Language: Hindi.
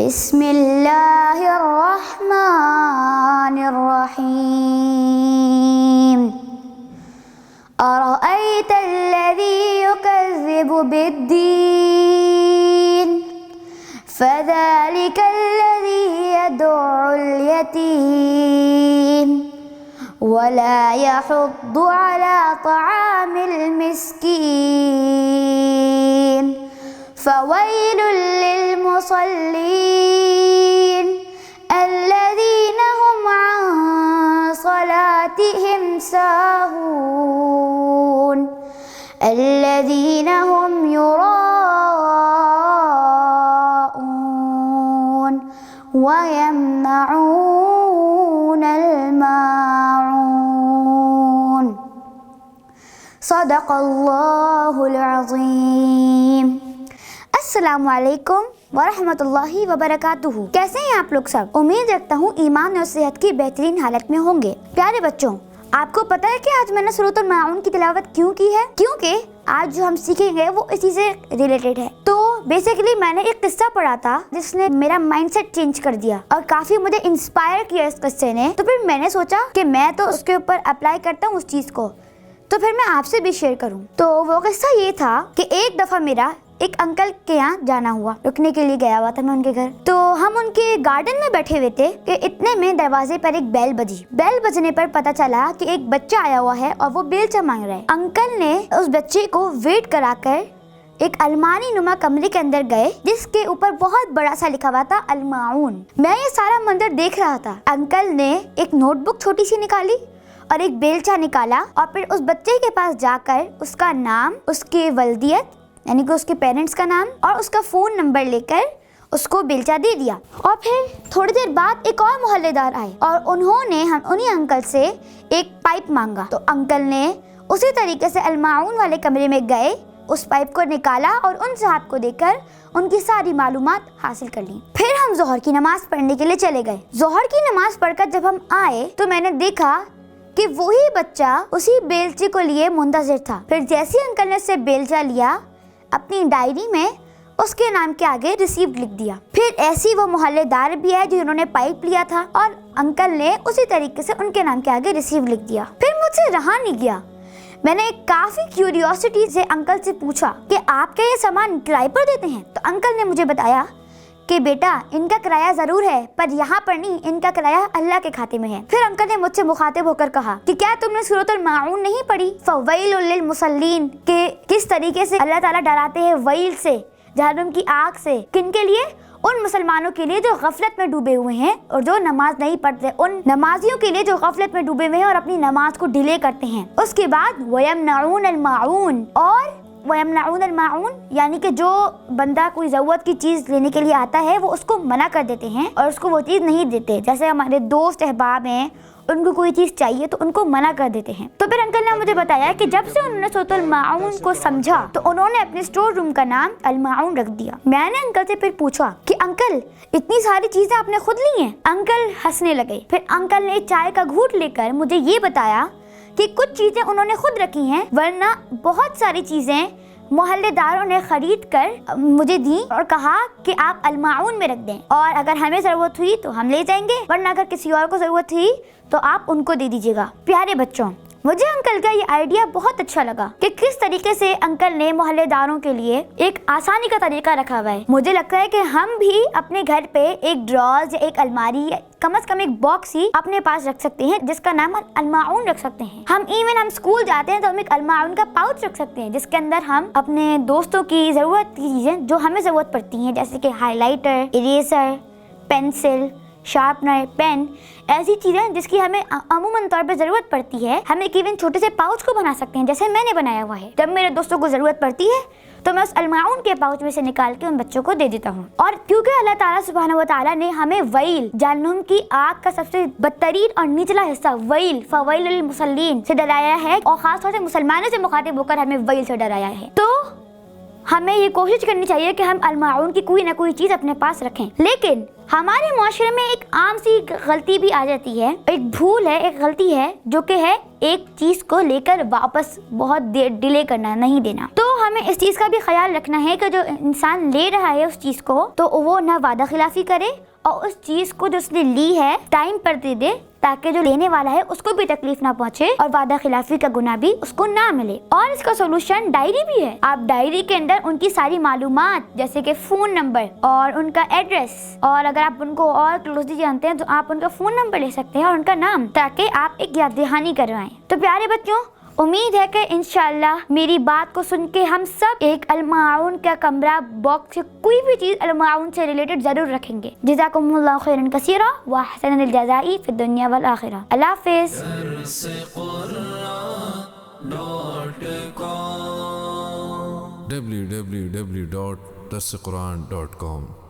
बिस्मिल्लाहिर्रहमानिर्रहीम। अरअयतल्लज़ी युकज़्ज़िबु बिद्दीन फ़ज़ालिकल्लज़ी यदउल यतीम वला यहुद्दु अला तआमिल मिस्कीन फ़वैलुल लिलमुसल्लीन अल्लज़ीना हुम अन सलातिहिम साहून अल्लज़ीना हुम युराऊन व यमनऊनल माऊन। सदक़ल्लाहुल अज़ीम। अस्सलामु अलैकुम वरहमतुल्लाहि वबरकातुहू। कैसे हैं आप लोग सब? उम्मीद रखता हूँ ईमान और सेहत की बेहतरीन हालत में होंगे। प्यारे बच्चों, आपको पता है कि आज मैंने सूरतुल माऊन की तिलावत क्यों की है? क्योंकि आज जो हम सीखेंगे वो इसी से रिलेटेड है। तो बेसिकली मैंने एक किस्सा पढ़ा था जिसने मेरा माइंडसेट चेंज कर दिया और काफी मुझे इंस्पायर किया इस किस्से ने। तो फिर मैंने सोचा कि मैं तो उसके ऊपर अप्लाई करता हूँ उस चीज को, तो फिर मैं आपसे भी शेयर करूँ। तो वो किस्सा ये था कि एक दफा मेरा एक अंकल के यहाँ जाना हुआ, रुकने के लिए गया हुआ था मैं उनके घर। तो हम उनके गार्डन में बैठे हुए थे कि इतने में दरवाजे पर एक बेल बजी। बेल बजने पर पता चला कि एक बच्चा आया हुआ है और वो बेलचा मांग रहा है। अंकल ने उस बच्चे को वेट कराकर एक अलमारी नुमा कमरे के अंदर गए जिसके ऊपर बहुत बड़ा सा लिखा हुआ था अल माऊन। मैं ये सारा मंजर देख रहा था। अंकल ने एक नोटबुक छोटी सी निकाली और एक बेलचा निकाला और फिर उस बच्चे के पास जाकर उसका नाम, उसकी वल्दियत यानी कि उसके पेरेंट्स का नाम और उसका फोन नंबर लेकर उसको बेलचा दे दिया। और फिर थोड़ी देर बाद एक और मोहल्लेदार आए और उन्होंने उन्हीं अंकल से एक पाइप मांगा। तो अंकल ने उसी तरीके से अलमाऊन वाले कमरे में गए, उस पाइप को निकाला और उन साहब को देकर उनकी सारी मालूमात हासिल कर ली। फिर हम जोहर की नमाज पढ़ने के लिए चले गए। जोहर की नमाज पढ़कर जब हम आए तो मैंने देखा कि वही बच्चा उसी बेलचे को लिए मुंतज़िर था। फिर जैसे अंकल ने उससे बेलचा लिया, अपनी डायरी में उसके नाम के आगे रिसीव्ड लिख दिया। फिर ऐसी वो मोहल्लेदार भी है जिन्होंने पाइप लिया था और अंकल ने उसी तरीके से उनके नाम के आगे रिसीव लिख दिया। फिर मुझसे रहा नहीं गया, मैंने काफी क्यूरियोसिटी से अंकल से पूछा कि आप क्या ये सामान किराए पर देते हैं? तो अंकल ने मुझे बताया कि बेटा इनका किराया जरूर है पर यहाँ पर नहीं, इनका किराया अल्लाह के खाते में है। फिर अंकल ने मुझसे मुखातिब होकर कहा कि क्या तुमने सूरतुल माऊन नहीं पढ़ी? फ़वैलुल लिलमुसल्लीन के किस तरीके से अल्लाह ताला डराते हैं वैल से, जहन्नम की आग से। किनके लिए? उन मुसलमानों के लिए जो गफलत में डूबे हुए हैं और जो नमाज नहीं पढ़ते, उन नमाजियों के लिए जो गफलत में डूबे हुए हैं और अपनी नमाज को डिले करते हैं। उसके बाद वयमनऊनल माऊन, और वयमनऊनल माऊन यानी कि जो बंदा कोई ज़रूरत की चीज़ लेने के लिए आता है वो उसको मना कर देते हैं और उसको वो चीज़ नहीं देते। जैसे हमारे दोस्त अहबाब हैं, उनको कोई चीज़ चाहिए तो उनको मना कर देते हैं। तो फिर अंकल ने मुझे बताया कि जब से उन्होंने सूरतुल माऊन को समझा तो उन्होंने अपने स्टोर रूम का नाम अल माऊन रख दिया। मैंने अंकल से फिर पूछा कि अंकल इतनी सारी चीज़ें आपने खुद ली हैं? अंकल हंसने लगे। फिर अंकल ने चाय का घूंट लेकर मुझे ये बताया कि कुछ चीजें उन्होंने खुद रखी हैं, वरना बहुत सारी चीजें मोहल्लेदारों ने खरीद कर मुझे दी और कहा कि आप अल माऊन में रख दें और अगर हमें जरूरत हुई तो हम ले जाएंगे, वरना अगर किसी और को जरूरत हुई तो आप उनको दे दीजिएगा। प्यारे बच्चों, मुझे अंकल का ये आइडिया बहुत अच्छा लगा कि किस तरीके से अंकल ने मोहल्लेदारों के लिए एक आसानी का तरीका रखा हुआ है। मुझे लगता है कि हम भी अपने घर पे एक ड्रॉज या एक अलमारी, कम से कम एक बॉक्स ही अपने पास रख सकते हैं जिसका नाम अल माऊन रख सकते हैं। हम स्कूल जाते हैं तो हम एक अल माऊन का पाउच रख सकते हैं जिसके अंदर हम अपने दोस्तों की जरूरत की चीजें जो हमें जरूरत पड़ती हैं, जैसे कि highlighter, eraser, pencil, sharpener, pen, ऐसी चीज़ें जिसकी हमें अमूमन तौर पर ज़रूरत पड़ती है, हम एक इवन छोटे से पाउच को बना सकते हैं जैसे मैंने बनाया हुआ है। जब मेरे दोस्तों को ज़रूरत पड़ती है तो मैं उस अल माऊन के पाउच में से निकाल के उन बच्चों को दे देता हूँ। और क्योंकि अल्लाह ताला सुब्हानहू व तआला ने हमें वैल, जहन्नुम की आग का सबसे बदतरीन और निचला हिस्सा वैल, फ़वैलुल लिलमुसल्लीन से डराया है और खास तौर से मुसलमानों से मुखातिब होकर हमें वैल से डराया है। तो हमें ये कोशिश करनी चाहिए कि हम अल-माऊन की कोई ना कोई चीज़ अपने पास रखें। लेकिन हमारे माशरे में एक आम सी गलती भी आ जाती है, एक भूल है, एक गलती है, जो कि है एक चीज़ को लेकर वापस बहुत देर डिले करना, नहीं देना। तो हमें इस चीज़ का भी ख्याल रखना है कि जो इंसान ले रहा है उस चीज़ को, तो वो ना वादा खिलाफी करे और उस चीज़ को जो उसने ली है टाइम पर दे दे, ताकि जो लेने वाला है उसको भी तकलीफ ना पहुंचे और वादा खिलाफी का गुनाह भी उसको ना मिले। और इसका सोल्यूशन डायरी भी है। आप डायरी के अंदर उनकी सारी मालूमात, जैसे कि फ़ोन नंबर और उनका एड्रेस, और अगर आप उनको और क्लोजली जानते हैं तो आप उनका फ़ोन नंबर ले सकते हैं और उनका नाम, ताकि आप एक याद दहानी करवाएं। तो प्यारे बच्चों, उम्मीद है कि इंशाअल्लाह मेरी बात को सुन के हम सब एक अल-माऊन का कमरा बॉक्स से कोई भी चीज़ अल-माऊन से रिलेटेड ज़रूर रखेंगे। जज़ाकुमुल्लाहु खैरन कसीरा व अहसनल जज़ाई फिद दुनिया वल आखिरा। अल्लाह हाफ़िज़। www.darsequran.com